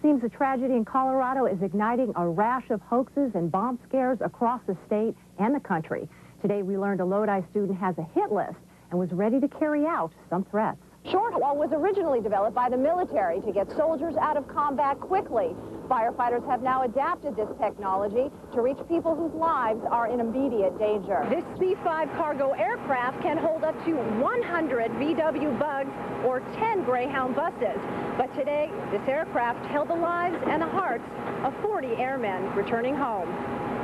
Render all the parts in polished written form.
Seems the tragedy in Colorado is igniting a rash of hoaxes and bomb scares across the state and the country. Today we learned a Lodi student has a hit list and was ready to carry out some threats. Shortwall was originally developed by the military to get soldiers out of combat quickly. Firefighters have now adapted this technology to reach people whose lives are in immediate danger. This C-5 cargo aircraft can hold up to 100 VW bugs or 10 Greyhound buses. But today, this aircraft held the lives and the hearts of 40 airmen returning home.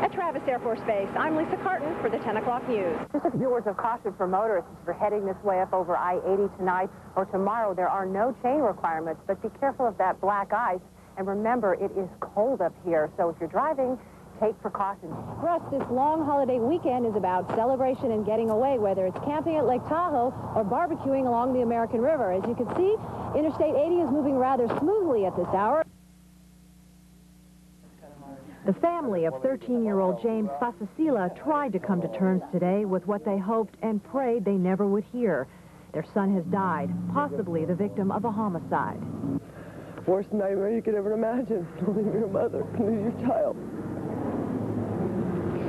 At Travis Air Force Base, I'm Lisa Carton for the 10 o'clock news. Just a few words of caution for motorists if you're heading this way up over I-80 tonight or tomorrow. There are no chain requirements, but be careful of that black ice. And remember, it is cold up here, so if you're driving, take precautions. For us, this long holiday weekend is about celebration and getting away, whether it's camping at Lake Tahoe or barbecuing along the American River. As you can see, Interstate 80 is moving rather smoothly at this hour. The family of 13-year-old James Faasisila tried to come to terms today with what they hoped and prayed they never would hear. Their son has died, possibly the victim of a homicide. Worst nightmare you could ever imagine, losing your mother, losing your child.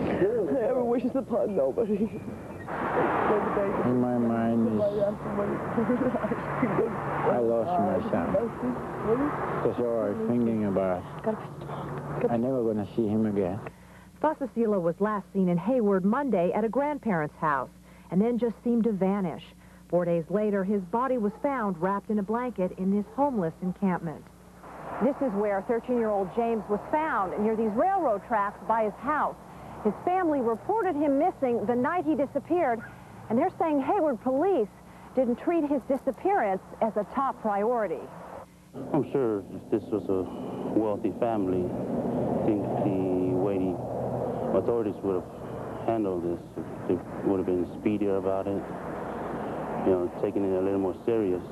I ever wish this upon nobody. In my mind, I lost my son. That's all I was thinking about. I'm never going to see him again. Faasisila was last seen in Hayward Monday at a grandparent's house and then just seemed to vanish. 4 days later, his body was found wrapped in a blanket in this homeless encampment. This is where 13-year-old James was found, near these railroad tracks by his house. His family reported him missing the night he disappeared, and they're saying Hayward police didn't treat his disappearance as a top priority. I'm sure if this was a wealthy family, I think the way the authorities would have handled this, they would have been speedier about it. You know, taking it a little more serious.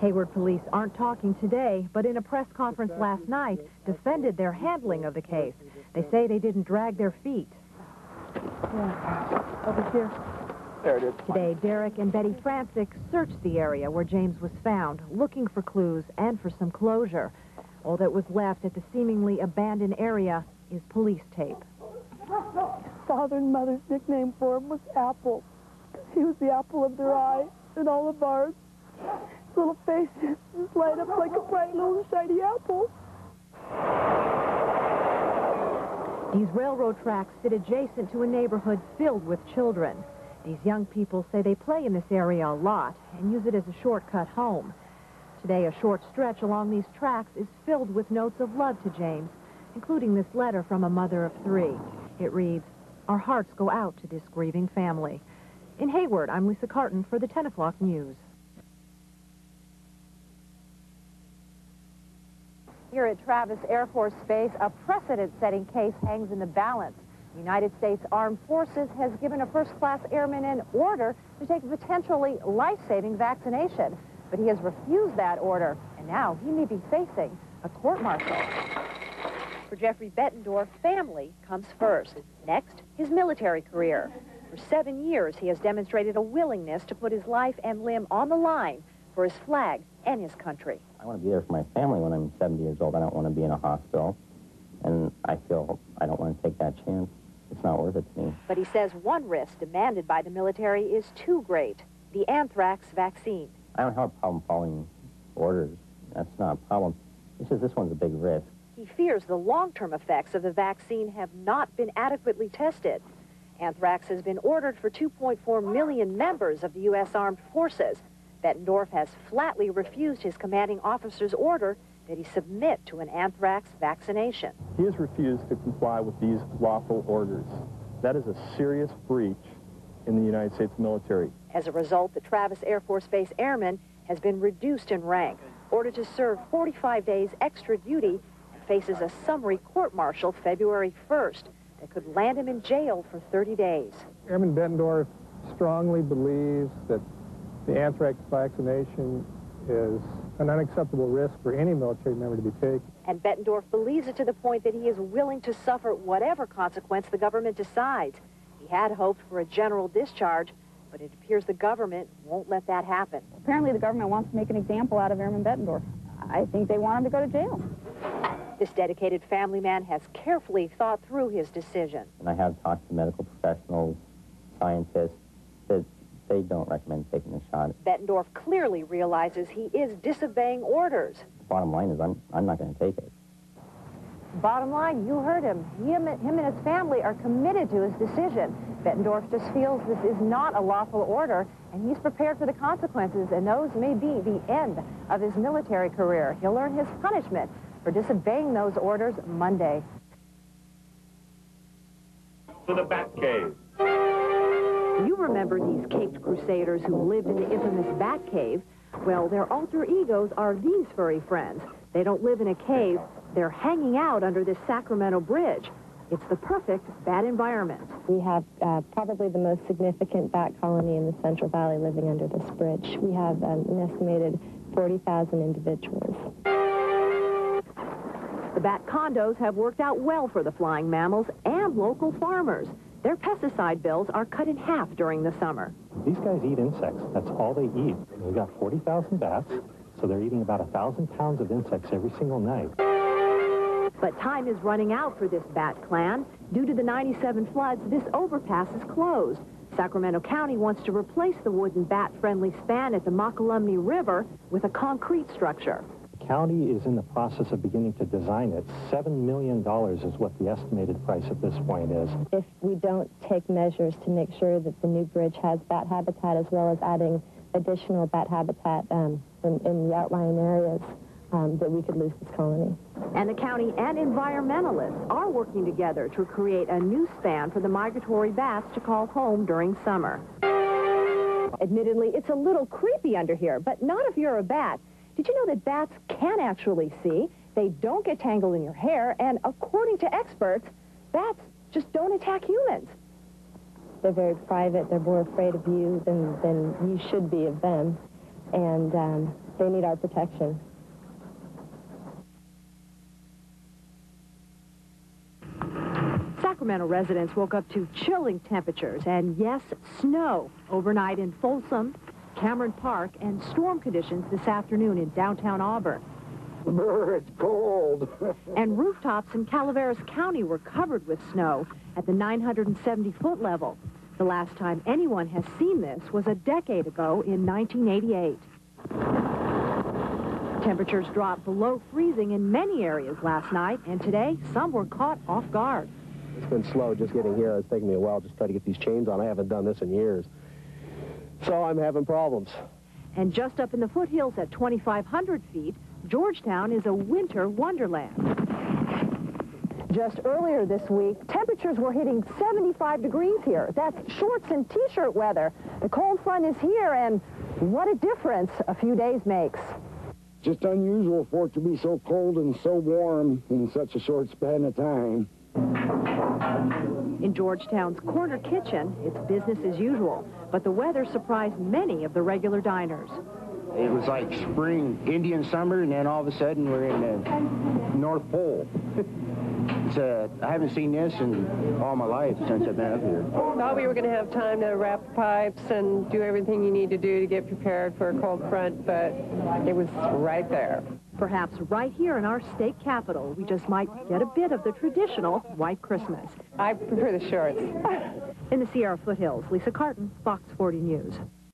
Hayward police aren't talking today, but in a press conference last night, defended their handling of the case. They say they didn't drag their feet. Yeah, over here. There it is. Today, Derek and Betty Francyk searched the area where James was found, looking for clues and for some closure. All that was left at the seemingly abandoned area is police tape. Father and Mother's nickname for him was Apple. He was the apple of their eye, and all of ours. His little face just light up like a bright little shiny apple. These railroad tracks sit adjacent to a neighborhood filled with children. These young people say they play in this area a lot and use it as a shortcut home. Today, a short stretch along these tracks is filled with notes of love to James, including this letter from a mother of 3. It reads, "Our hearts go out to this grieving family." In Hayward, I'm Lisa Carton for the 10 o'clock news. Here at Travis Air Force Base, a precedent-setting case hangs in the balance. The United States Armed Forces has given a first-class airman an order to take a potentially life-saving vaccination, but he has refused that order, and now he may be facing a court-martial. For Jeffrey Bettendorf, family comes first. Next, his military career. For 7 years, he has demonstrated a willingness to put his life and limb on the line for his flag and his country. I want to be there for my family when I'm 70 years old. I don't want to be in a hospital, and I feel I don't want to take that chance. It's not worth it to me. But he says one risk demanded by the military is too great, the anthrax vaccine. I don't have a problem following orders. That's not a problem. It's just this one's a big risk. He fears the long-term effects of the vaccine have not been adequately tested. Anthrax has been ordered for 2.4 million members of the U.S. Armed Forces. Bettendorf has flatly refused his commanding officer's order that he submit to an anthrax vaccination. He has refused to comply with these lawful orders. That is a serious breach in the United States military. As a result, the Travis Air Force Base airman has been reduced in rank, ordered to serve 45 days extra duty, and faces a summary court-martial February 1st that could land him in jail for 30 days. Airman Bettendorf strongly believes that the anthrax vaccination is an unacceptable risk for any military member to be taken. And Bettendorf believes it to the point that he is willing to suffer whatever consequence the government decides. He had hoped for a general discharge, but it appears the government won't let that happen. Apparently the government wants to make an example out of Airman Bettendorf. I think they want him to go to jail. This dedicated family man has carefully thought through his decision. And I have talked to medical professionals, scientists, that they don't recommend taking the shot. Bettendorf clearly realizes he is disobeying orders. Bottom line is I'm not going to take it. Bottom line, you heard him. Him and his family are committed to his decision. Bettendorf just feels this is not a lawful order, and he's prepared for the consequences, and those may be the end of his military career. He'll earn his punishment for disobeying those orders Monday. To the Batcave. You remember these caped crusaders who lived in the infamous Batcave? Well, their alter egos are these furry friends. They don't live in a cave. They're hanging out under this Sacramento bridge. It's the perfect bat environment. We have probably the most significant bat colony in the Central Valley living under this bridge. We have an estimated 40,000 individuals. The bat condos have worked out well for the flying mammals and local farmers. Their pesticide bills are cut in half during the summer. These guys eat insects. That's all they eat. We've got 40,000 bats, so they're eating about 1,000 pounds of insects every single night. But time is running out for this bat clan. Due to the 97 floods, this overpass is closed. Sacramento County wants to replace the wooden bat-friendly span at the Mokelumne River with a concrete structure. The county is in the process of beginning to design it. $7 million is what the estimated price at this point is. If we don't take measures to make sure that the new bridge has bat habitat as well as adding additional bat habitat in the outlying areas, that we could lose this colony. And the county and environmentalists are working together to create a new span for the migratory bats to call home during summer. Admittedly, it's a little creepy under here, but not if you're a bat. Did you know that bats can actually see? They don't get tangled in your hair, and according to experts, bats just don't attack humans. They're very private. They're more afraid of you than you should be of them, and they need our protection. Sacramento residents woke up to chilling temperatures and, yes, snow overnight in Folsom, Cameron Park, and storm conditions this afternoon in downtown Auburn. It's cold. And rooftops in Calaveras County were covered with snow at the 970-foot level. The last time anyone has seen this was a decade ago in 1988. Temperatures dropped below freezing in many areas last night, and today some were caught off guard. It's been slow just getting here. It's taken me a while just trying to get these chains on. I haven't done this in years. So I'm having problems. And just up in the foothills at 2,500 feet, Georgetown is a winter wonderland. Just earlier this week, temperatures were hitting 75 degrees here. That's shorts and T-shirt weather. The cold front is here, and what a difference a few days makes. Just unusual for it to be so cold and so warm in such a short span of time. In Georgetown's corner kitchen, it's business as usual, but the weather surprised many of the regular diners. It was like spring, Indian summer, and then all of a sudden we're in the North Pole. I haven't seen this in all my life since I've been up here. Thought we were going to have time to wrap the pipes and do everything you need to do to get prepared for a cold front, but it was right there. Perhaps right here in our state capital, we just might get a bit of the traditional white Christmas. I prefer the shorts. In the Sierra foothills, Lisa Carton, Fox 40 News.